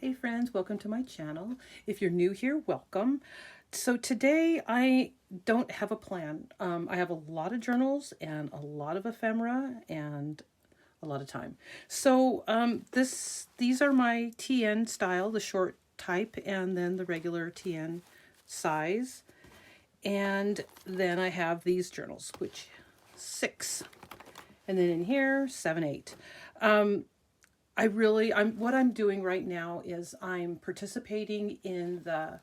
Hey friends, welcome to my channel. If you're new here, welcome. So today I don't have a plan. I have a lot of journals and a lot of ephemera and a lot of time. So these are my TN style, the short type, and then the regular TN size. And then I have these journals, which 6. And then in here, 7, 8. What I'm doing right now is I'm participating in the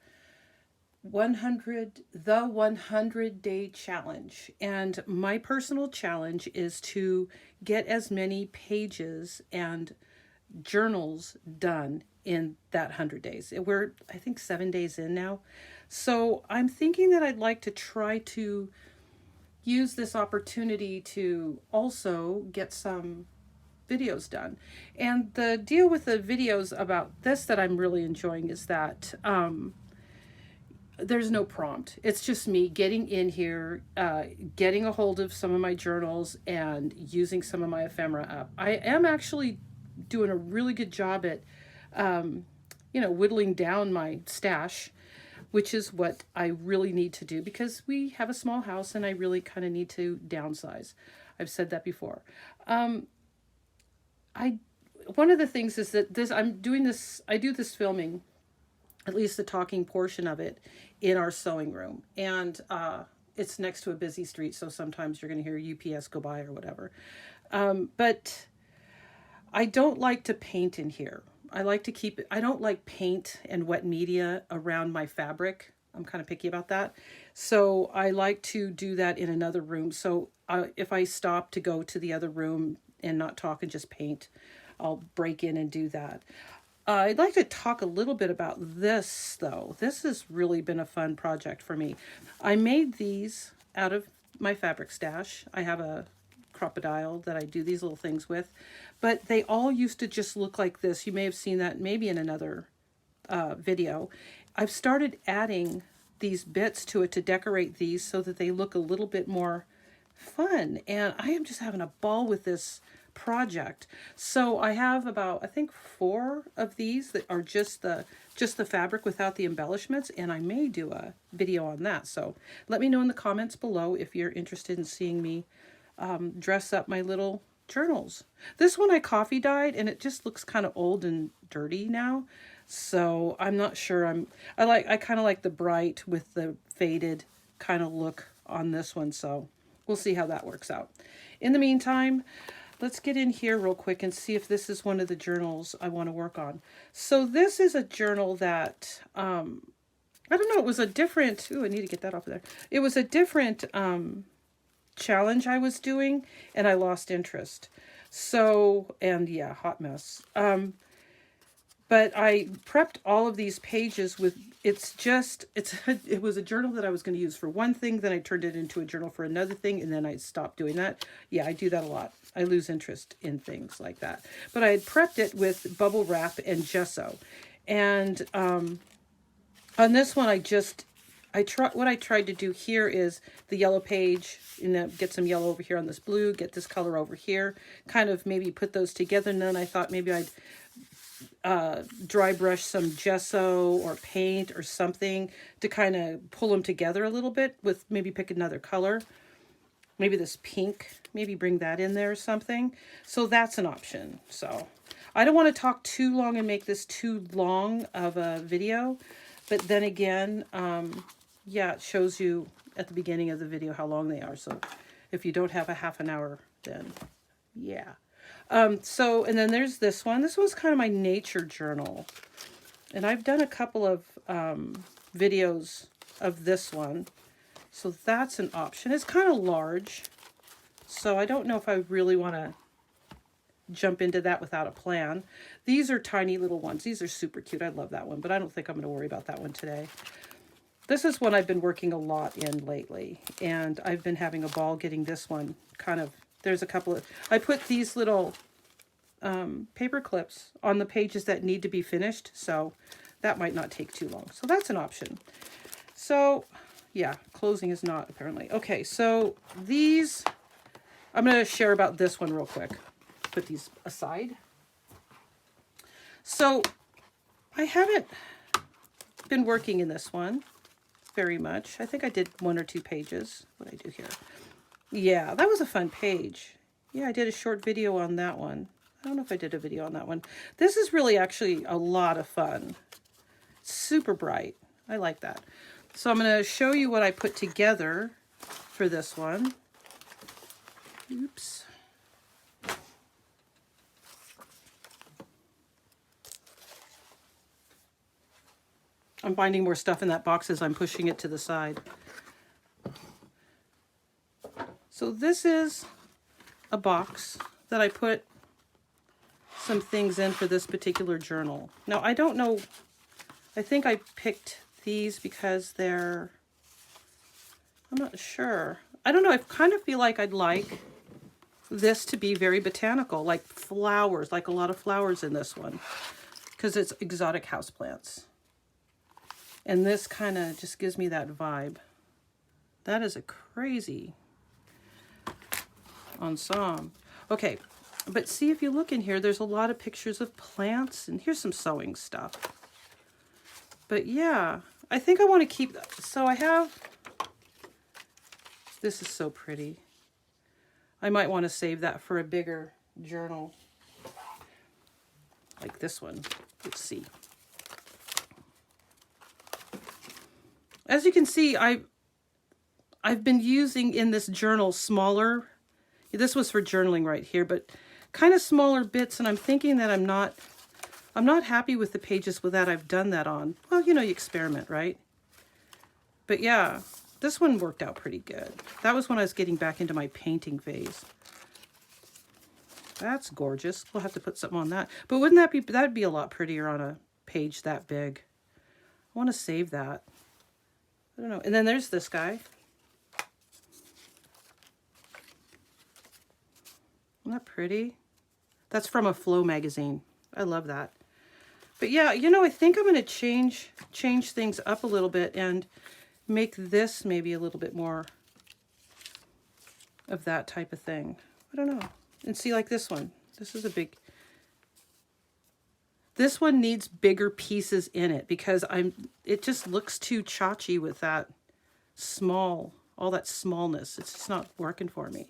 100 day challenge. And my personal challenge is to get as many pages and journals done in that 100 days. We're, I think, 7 days in now. So I'm thinking that I'd like to try to use this opportunity to also get some videos done. And the deal with the videos about this that I'm really enjoying is that there's no prompt. It's just me getting in here, getting a hold of some of my journals and using some of my ephemera up. I am actually doing a really good job at, whittling down my stash, which is what I really need to do because we have a small house and I really kind of need to downsize. I've said that before. I One of the things is that I do this filming, at least the talking portion of it, in our sewing room. And it's next to a busy street, so sometimes you're going to hear UPS go by or whatever. But I don't like to paint in here. I don't like paint and wet media around my fabric. I'm kind of picky about that. So I like to do that in another room. So if I stop to go to the other room and not talk and just paint, I'll break in and do that. I'd like to talk a little bit about this, though. This has really been a fun project for me. I made these out of my fabric stash. I have a crocodile that I do these little things with, but they all used to just look like this. You may have seen that maybe in another video. I've started adding these bits to it to decorate these so that they look a little bit more fun, and I am just having a ball with this project. So I have about, I think, 4 of these that are just the fabric without the embellishments, and I may do a video on that. So let me know in the comments below if you're interested in seeing me dress up my little journals. This one I coffee dyed and it just looks kind of old and dirty now. So I'm not sure. I kind of like the bright with the faded kind of look on this one. So we'll see how that works out. In the meantime, let's get in here real quick and see if this is one of the journals I want to work on. So this is a journal that, I don't know, it was a different, I need to get that off of there. It was a different challenge I was doing and I lost interest. So, and yeah, hot mess. But I prepped all of these pages with, it was a journal that I was going to use for one thing, then I turned it into a journal for another thing, and then I stopped doing that. Yeah, I do that a lot. I lose interest in things like that. But I had prepped it with bubble wrap and gesso. And on this one, what I tried to do here is the yellow page, get some yellow over here on this blue, get this color over here, kind of maybe put those together. And then I thought maybe I'd dry brush some gesso or paint or something to kind of pull them together a little bit, with maybe pick another color, maybe this pink, maybe bring that in there or something. So that's an option. So I don't want to talk too long and make this too long of a video, but then again, yeah, it shows you at the beginning of the video how long they are. So if you don't have a half an hour, then yeah. And then there's this one. This one's kind of my nature journal. And I've done a couple of videos of this one. So that's an option. It's kind of large. So I don't know if I really want to jump into that without a plan. These are tiny little ones. These are super cute. I love that one, but I don't think I'm going to worry about that one today. This is one I've been working a lot in lately. And I've been having a ball getting this one kind of. There's a couple of, I put these little paper clips on the pages that need to be finished, so that might not take too long. So that's an option. So yeah, closing is not apparently. Okay, so these, I'm going to share about this one real quick. Put these aside. So I haven't been working in this one very much. I think I did 1 or 2 pages. What did I do here? Yeah, that was a fun page. Yeah, I did a short video on that one. I don't know if I did a video on that one. This is really actually a lot of fun. Super bright. I like that. So I'm going to show you what I put together for this one. Oops. I'm finding more stuff in that box as I'm pushing it to the side. So this is a box that I put some things in for this particular journal. Now, I don't know, I think I picked these because they're, I'm not sure. I don't know, I kind of feel like I'd like this to be very botanical, like flowers, like a lot of flowers in this one, because it's exotic houseplants. And this kind of just gives me that vibe. That is a crazy ensemble. Okay, but see, if you look in here, there's a lot of pictures of plants, and here's some sewing stuff. But yeah, I think I want to keep that. So I have, this is so pretty. I might want to save that for a bigger journal, like this one. Let's see. As you can see, I've been using in this journal smaller, this was for journaling right here, but kind of smaller bits, and I'm thinking that I'm not happy with the pages with that I've done that on. Well, you know, you experiment, right? But yeah, this one worked out pretty good. That was when I was getting back into my painting phase. That's gorgeous. We'll have to put something on that. But wouldn't that be, that'd be a lot prettier on a page that big. I want to save that. I don't know. And then there's this guy. Isn't that pretty? That's from a Flow magazine. I love that. But yeah, you know, I think I'm going to change things up a little bit and make this maybe a little bit more of that type of thing. I don't know. And see, like this one. This is a big... This one needs bigger pieces in it because it just looks too tchotchke with that small, all that smallness. It's just not working for me.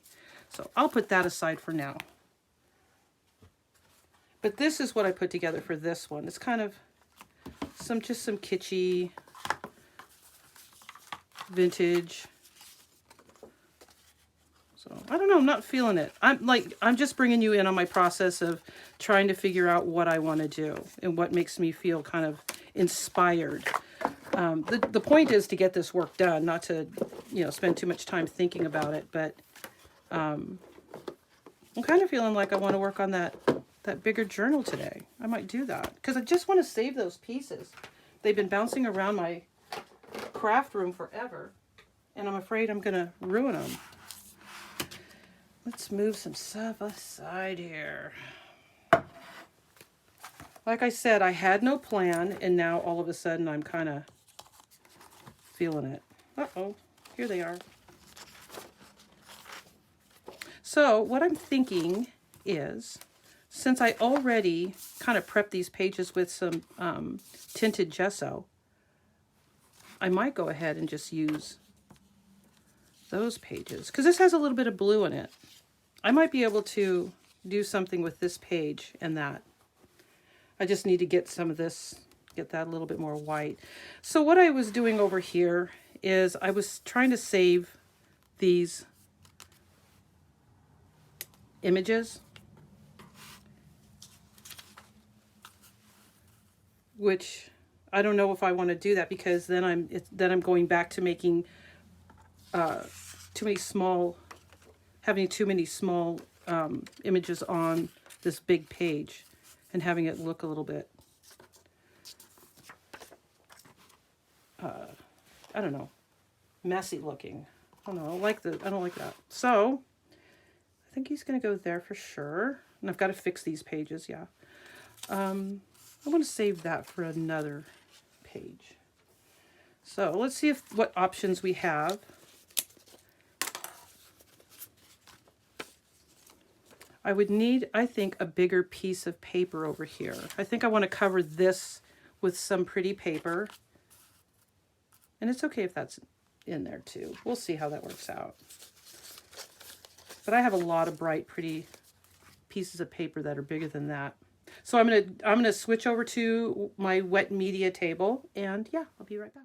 So I'll put that aside for now. But this is what I put together for this one. It's kind of just some kitschy, vintage. So I don't know, I'm not feeling it. I'm just bringing you in on my process of trying to figure out what I want to do and what makes me feel kind of inspired. The point is to get this work done, not to, you know, spend too much time thinking about it. But I'm kind of feeling like I want to work on that bigger journal today. I might do that because I just want to save those pieces. They've been bouncing around my craft room forever, and I'm afraid I'm going to ruin them. Let's move some stuff aside here. Like I said, I had no plan, and now all of a sudden I'm kind of feeling it. Uh-oh, here they are. So what I'm thinking is, since I already kind of prepped these pages with some tinted gesso, I might go ahead and just use those pages, because this has a little bit of blue in it. I might be able to do something with this page and that. I just need to get some of this, get that a little bit more white. So what I was doing over here is I was trying to save these images, which I don't know if I want to do that, because then I'm going back to making having too many small images on this big page and having it look a little bit, I don't know, messy looking. I don't know, I don't like that. So I think he's going to go there for sure. And I've got to fix these pages, yeah. I want to save that for another page. So let's see what options we have. I would need, I think, a bigger piece of paper over here. I think I want to cover this with some pretty paper. And it's okay if that's in there too. We'll see how that works out. But I have a lot of bright, pretty pieces of paper that are bigger than that. So I'm gonna switch over to my wet media table, and yeah, I'll be right back.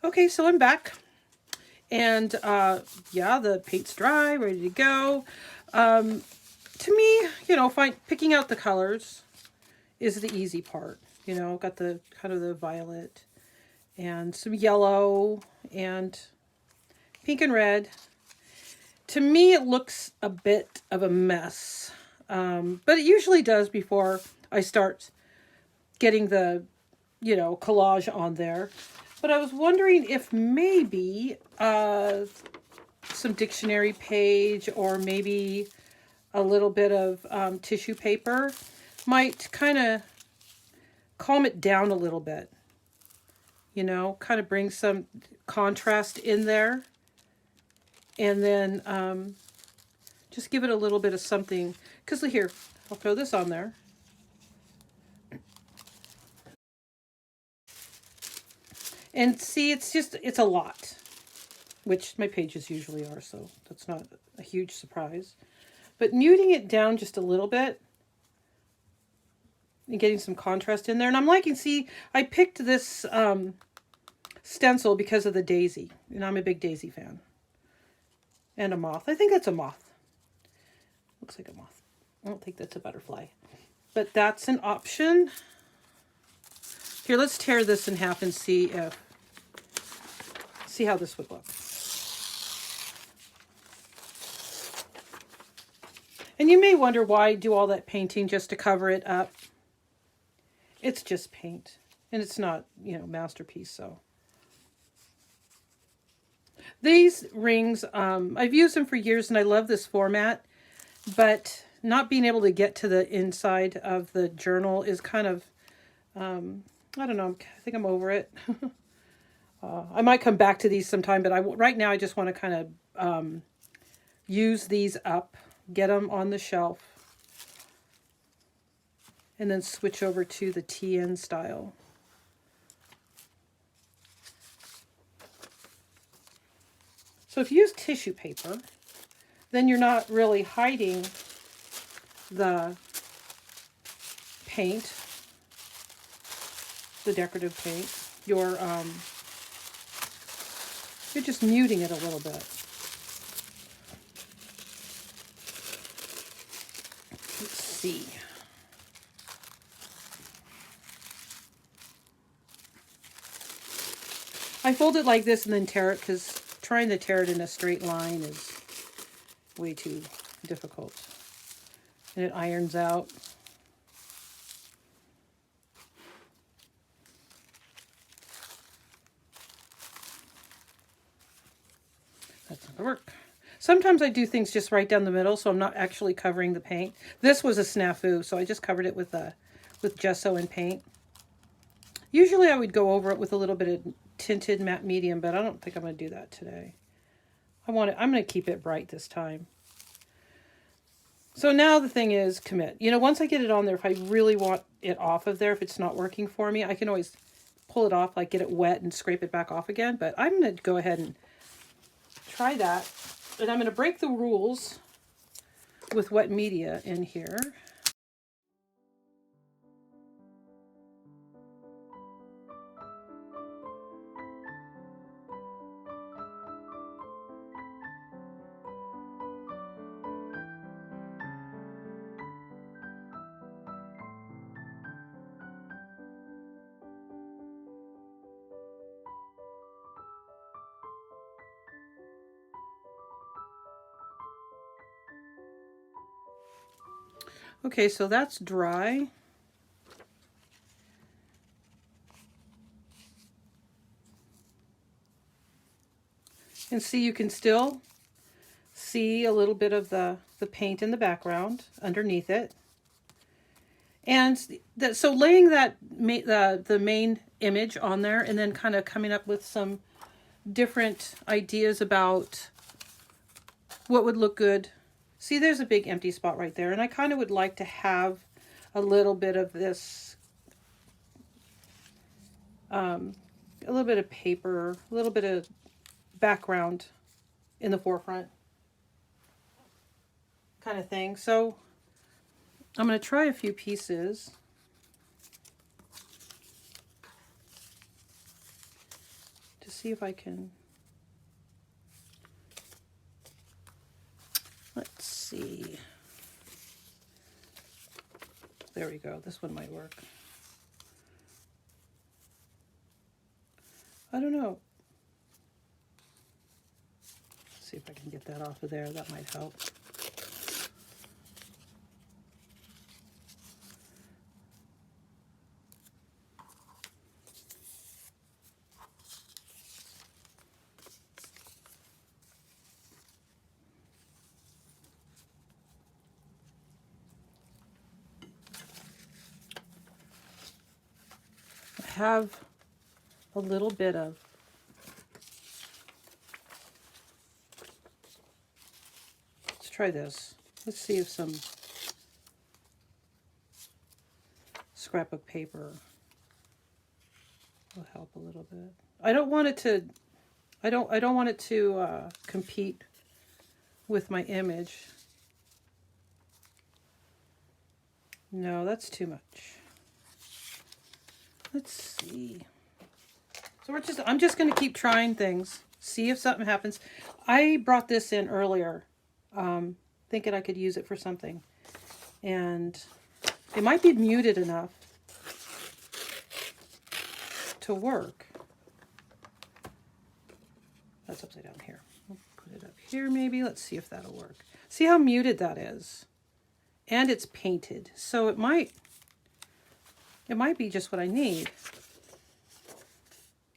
Okay, so I'm back. And yeah, the paint's dry, ready to go. To me, you know, picking out the colors is the easy part. You know, got the kind of the violet and some yellow and pink and red. To me, it looks a bit of a mess, but it usually does before I start getting the, you know, collage on there. But I was wondering if maybe some dictionary page or maybe a little bit of tissue paper might kind of calm it down a little bit. You know, kind of bring some contrast in there. And then just give it a little bit of something. Because here, I'll throw this on there. And see, it's a lot. Which my pages usually are, so that's not a huge surprise. But muting it down just a little bit. And getting some contrast in there. And I'm liking, see, I picked this stencil because of the daisy. And I'm a big daisy fan. And a moth. I think that's a moth. Looks like a moth. I don't think that's a butterfly. But that's an option. Here, let's tear this in half and see how this would look. And you may wonder why I do all that painting just to cover it up. It's just paint. And it's not, you know, masterpiece, so. These rings, I've used them for years and I love this format. But not being able to get to the inside of the journal is kind of, I don't know, I think I'm over it. I might come back to these sometime, but right now I just want to kind of use these up, get them on the shelf, and then switch over to the TN style. So if you use tissue paper, then you're not really hiding the paint, the decorative paint. You're just muting it a little bit. Let's see. I fold it like this and then tear it because trying to tear it in a straight line is way too difficult. And it irons out. That's not gonna work. Sometimes I do things just right down the middle, so I'm not actually covering the paint. This was a snafu, so I just covered it with gesso and paint. Usually I would go over it with a little bit of tinted matte medium, but I don't think I'm going to do that today. I'm going to keep it bright this time. So now the thing is commit. You know, once I get it on there, if I really want it off of there, if it's not working for me, I can always pull it off, like get it wet and scrape it back off again. But I'm going to go ahead and try that. And I'm going to break the rules with wet media in here. Okay, so that's dry. And see, you can still see a little bit of the paint in the background underneath it. And so laying the main image on there and then kind of coming up with some different ideas about what would look good. See, there's a big empty spot right there. And I kind of would like to have a little bit of this, a little bit of paper, a little bit of background in the forefront kind of thing. So I'm going to try a few pieces. To see if I can, let's see. There we go. This one might work. I don't know. Let's see if I can get that off of there. That might help. Have a little bit of let's try this. Let's see if some scrap of paper will help a little bit. I don't want it to I don't want it to compete with my image. No, that's too much. Let's see. So I'm just going to keep trying things, see if something happens. I brought this in earlier, thinking I could use it for something. And it might be muted enough to work. That's upside down here. We'll put it up here maybe. Let's see if that'll work. See how muted that is? And it's painted. So it might be just what I need.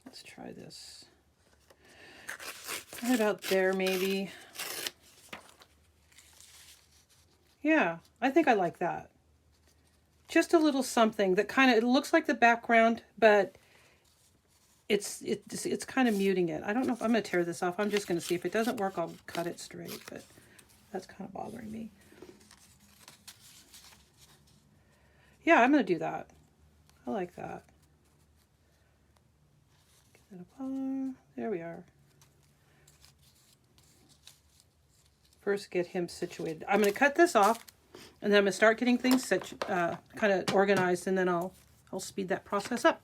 Let's try this. Right about there, maybe. Yeah, I think I like that. Just a little something that kind of, it looks like the background, but it's kind of muting it. I don't know if I'm going to tear this off. I'm just going to see. If it doesn't work, I'll cut it straight, but that's kind of bothering me. Yeah, I'm going to do that. I like that. Get that up. There we are. First, get him situated. I'm going to cut this off, and then I'm going to start getting things kind of organized, and then I'll speed that process up.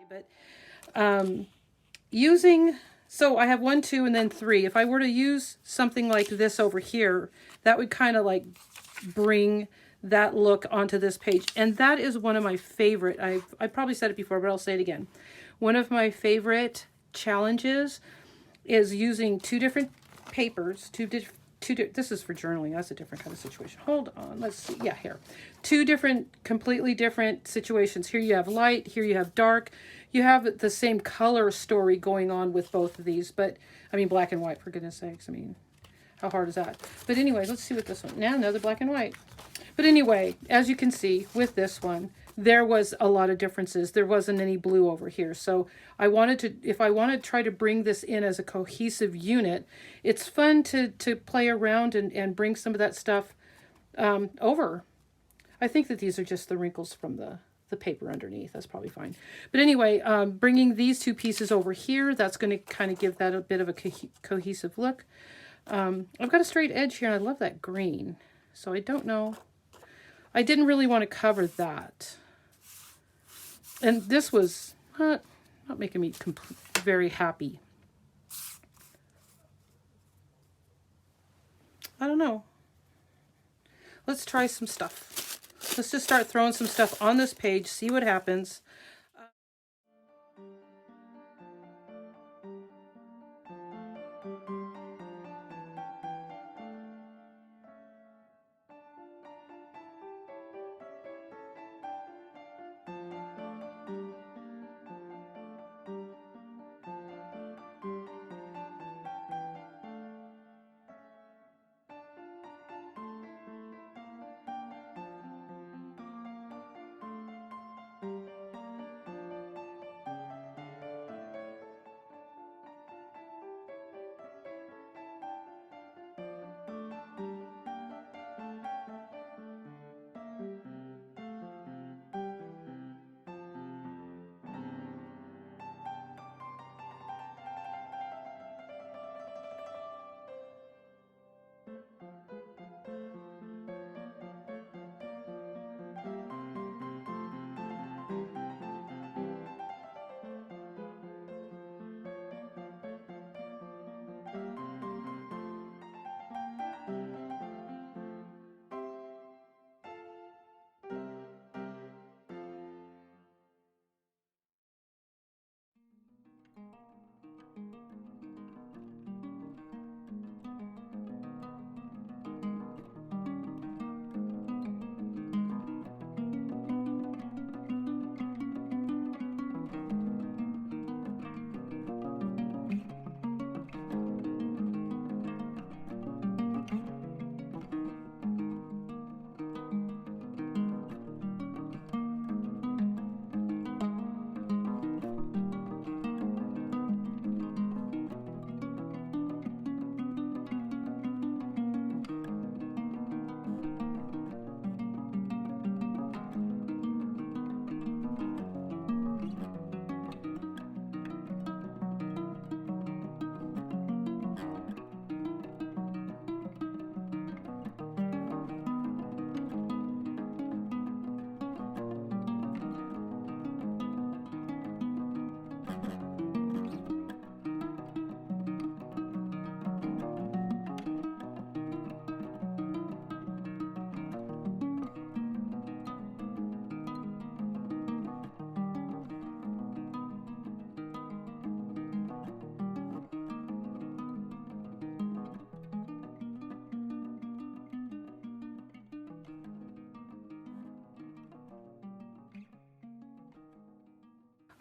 But so I have 1, 2, and then 3. If I were to use something like this over here, that would kind of like bring that look onto this page. And that is one of my favorite, I probably said it before, but I'll say it again. One of my favorite challenges is using 2 different papers, this is for journaling. That's a different kind of situation. Hold on. Let's see. Yeah, here. 2 completely different situations. Here you have light. Here you have dark. You have the same color story going on with both of these. But, I mean, black and white, for goodness sakes. I mean, how hard is that? But anyways, let's see what this one. Now, another black and white. But anyway, as you can see with this one, there was a lot of differences. There wasn't any blue over here. So I wanted to, if I want to try to bring this in as a cohesive unit, it's fun to play around and bring some of that stuff over. I think that these are just the wrinkles from the paper underneath. That's probably fine. But anyway, bringing these two pieces over here, that's going to kind of give that a bit of a cohesive look. I've got a straight edge here, and I love that green. So I don't know. I didn't really want to cover that. And this was not making me very happy. I don't know. Let's try some stuff. Let's just start throwing some stuff on this page, see what happens.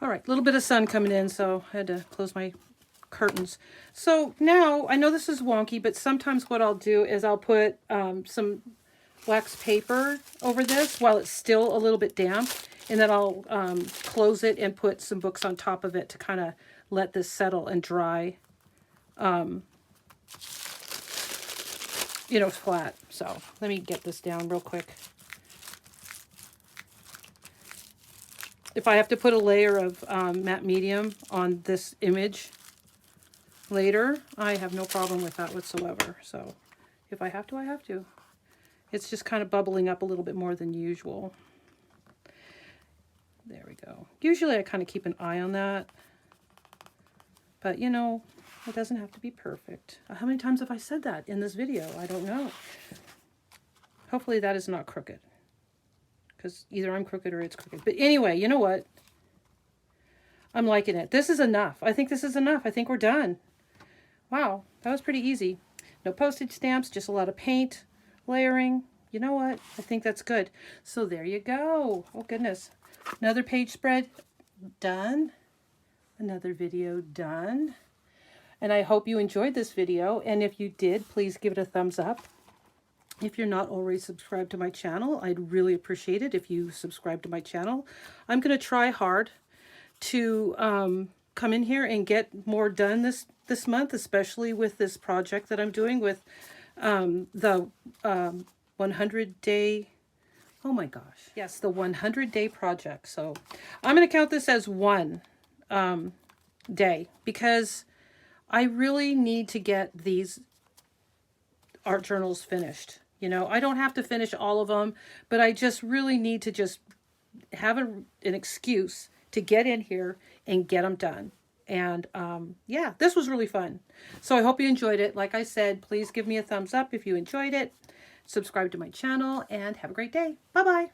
All right, a little bit of sun coming in, so I had to close my curtains. So now, I know this is wonky, but sometimes what I'll do is I'll put some wax paper over this while it's still a little bit damp, and then I'll close it and put some books on top of it to kind of let this settle and dry, you know, flat. So let me get this down real quick. If I have to put a layer of matte medium on this image later, I have no problem with that whatsoever. So if I have to, I have to. It's just kind of bubbling up a little bit more than usual. There we go. Usually I kind of keep an eye on that. But, you know, it doesn't have to be perfect. How many times have I said that in this video? I don't know. Hopefully that is not crooked. Because either I'm crooked or it's crooked. But anyway, you know what? I'm liking it. This is enough. I think this is enough. I think we're done. Wow, that was pretty easy. No postage stamps, just a lot of paint, layering. You know what? I think that's good. So there you go. Oh, goodness. Another page spread done. Another video done. And I hope you enjoyed this video. And if you did, please give it a thumbs up. If you're not already subscribed to my channel, I'd really appreciate it if you subscribe to my channel. I'm going to try hard to come in here and get more done this month, especially with this project that I'm doing with the 100-day, oh my gosh, yes, the 100-day project. So I'm going to count this as one day, because I really need to get these art journals finished. You know, I don't have to finish all of them, but I just really need to just have an excuse to get in here and get them done. And yeah, this was really fun. So I hope you enjoyed it. Like I said, please give me a thumbs up if you enjoyed it. Subscribe to my channel and have a great day. Bye-bye.